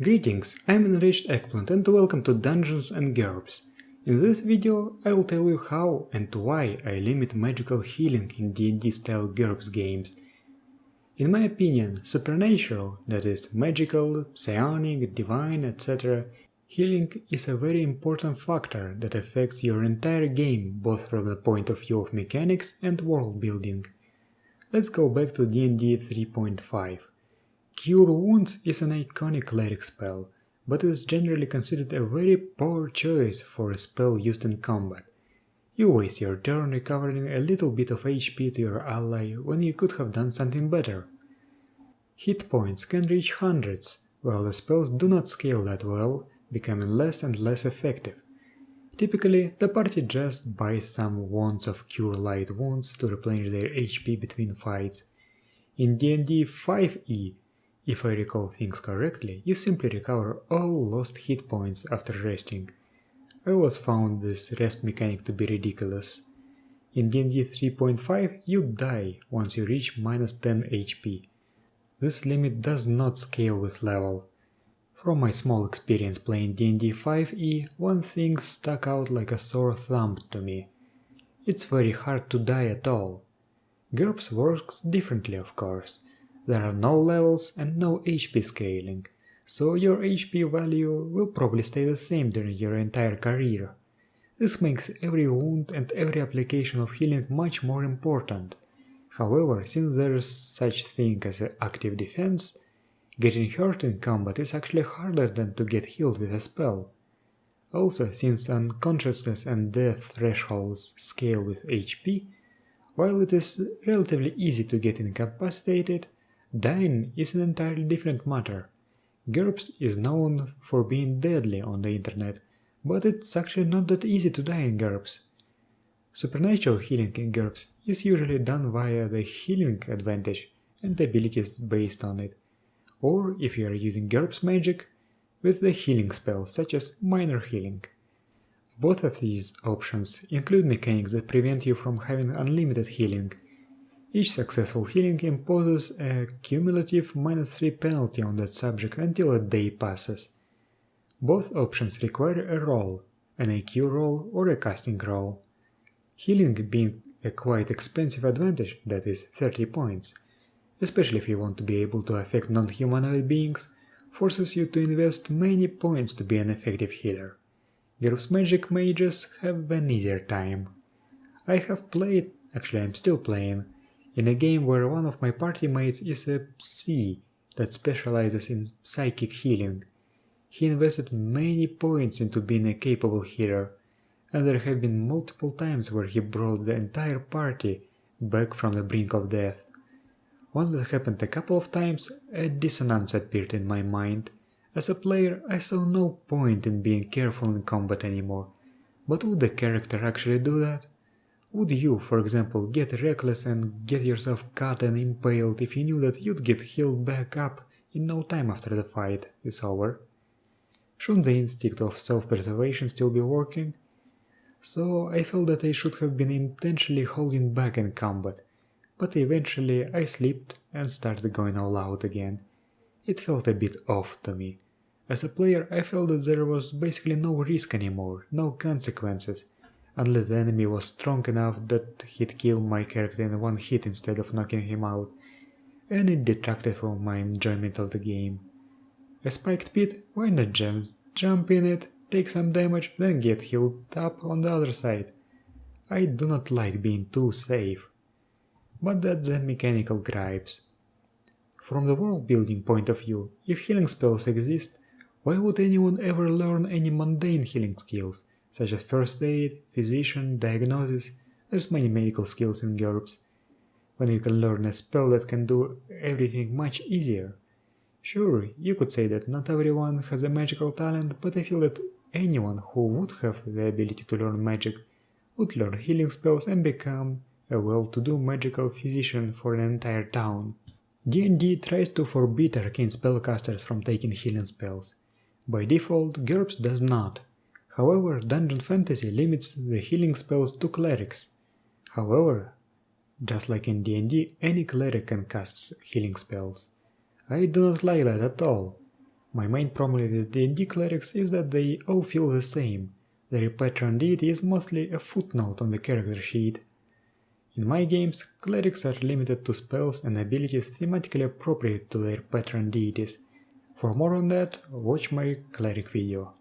Greetings, I'm Enriched Eggplant and welcome to Dungeons and GURPS. In this video I will tell you how and why I limit magical healing in D&D-style GURPS games. In my opinion, supernatural, that is magical, psionic, divine, etc., healing is a very important factor that affects your entire game both from the point of view of mechanics and world building. Let's go back to D&D 3.5. Cure Wounds is an iconic cleric spell, but is generally considered a very poor choice for a spell used in combat. You waste your turn recovering a little bit of HP to your ally when you could have done something better. Hit points can reach hundreds, while the spells do not scale that well, becoming less and less effective. Typically, the party just buys some wands of Cure Light Wounds to replenish their HP between fights. In D&D 5e, if I recall things correctly, you simply recover all lost hit points after resting. I always found this rest mechanic to be ridiculous. In D&D 3.5, you die once you reach minus 10 HP. This limit does not scale with level. From my small experience playing D&D 5e, one thing stuck out like a sore thumb to me. It's very hard to die at all. GURPS works differently, of course. There are no levels and no HP scaling, so your HP value will probably stay the same during your entire career. This makes every wound and every application of healing much more important. However, since there is such thing as an active defense, getting hurt in combat is actually harder than to get healed with a spell. Also, since unconsciousness and death thresholds scale with HP, while it is relatively easy to get incapacitated, dying is an entirely different matter. GURPS is known for being deadly on the internet, but it's actually not that easy to die in GURPS. Supernatural healing in GURPS is usually done via the healing advantage and abilities based on it, or if you are using GURPS magic, with the healing spells such as minor healing. Both of these options include mechanics that prevent you from having unlimited healing. Each successful healing imposes a cumulative -3 penalty on that subject until a day passes. Both options require a roll, an IQ roll or a casting roll. Healing being a quite expensive advantage, that is 30 points, especially if you want to be able to affect non-humanoid beings, forces you to invest many points to be an effective healer. GURPS magic mages have an easier time. I have played, actually I'm still playing, in a game where one of my party mates is a psi that specializes in psychic healing. He invested many points into being a capable healer, and there have been multiple times where he brought the entire party back from the brink of death. Once that happened a couple of times, a dissonance appeared in my mind. As a player, I saw no point in being careful in combat anymore. But would the character actually do that? Would you, for example, get reckless and get yourself cut and impaled if you knew that you'd get healed back up in no time after the fight is over? Shouldn't the instinct of self-preservation still be working? So I felt that I should have been intentionally holding back in combat, but eventually I slipped and started going all out again. It felt a bit off to me. As a player, I felt that there was basically no risk anymore, no consequences, unless the enemy was strong enough that he'd kill my character in one hit instead of knocking him out, and it detracted from my enjoyment of the game. A spiked pit? Why not jump in it, take some damage, then get healed up on the other side? I do not like being too safe. But that's the mechanical gripes. From the world building point of view, if healing spells exist, why would anyone ever learn any mundane healing skills, such as first aid, physician, diagnosis? There's many medical skills in GURPS, when you can learn a spell that can do everything much easier. Sure, you could say that not everyone has a magical talent, but I feel that anyone who would have the ability to learn magic would learn healing spells and become a well-to-do magical physician for an entire town. D&D tries to forbid arcane spellcasters from taking healing spells. By default, GURPS does not. However, Dungeon Fantasy limits the healing spells to clerics. However, just like in D&D, any cleric can cast healing spells. I do not like that at all. My main problem with D&D clerics is that they all feel the same. Their patron deity is mostly a footnote on the character sheet. In my games, clerics are limited to spells and abilities thematically appropriate to their patron deities. For more on that, watch my cleric video.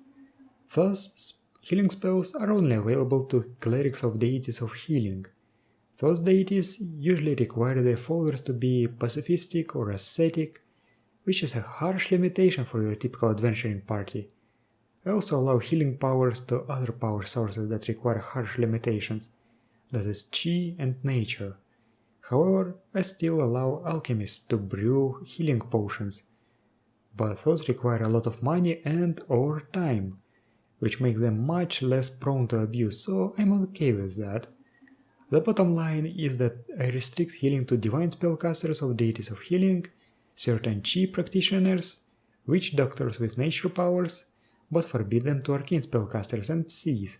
Thus, healing spells are only available to clerics of deities of healing. Those deities usually require their followers to be pacifistic or ascetic, which is a harsh limitation for your typical adventuring party. I also allow healing powers to other power sources that require harsh limitations, that is chi and nature. However, I still allow alchemists to brew healing potions, but those require a lot of money and or time, which makes them much less prone to abuse, so I'm okay with that. The bottom line is that I restrict healing to divine spellcasters of deities of healing, certain chi practitioners, witch doctors with nature powers, but forbid them to arcane spellcasters and psies.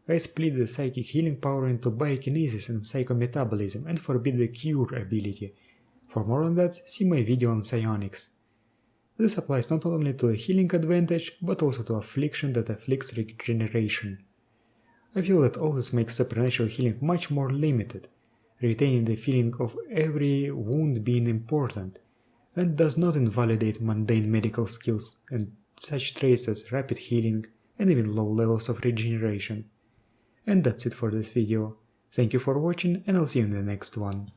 I split the psychic healing power into biokinesis and psychometabolism and forbid the cure ability. For more on that, see my video on psionics. This applies not only to the healing advantage, but also to affliction that afflicts regeneration. I feel that all this makes supernatural healing much more limited, retaining the feeling of every wound being important, and does not invalidate mundane medical skills and such traits as rapid healing and even low levels of regeneration. And that's it for this video. Thank you for watching, and I'll see you in the next one.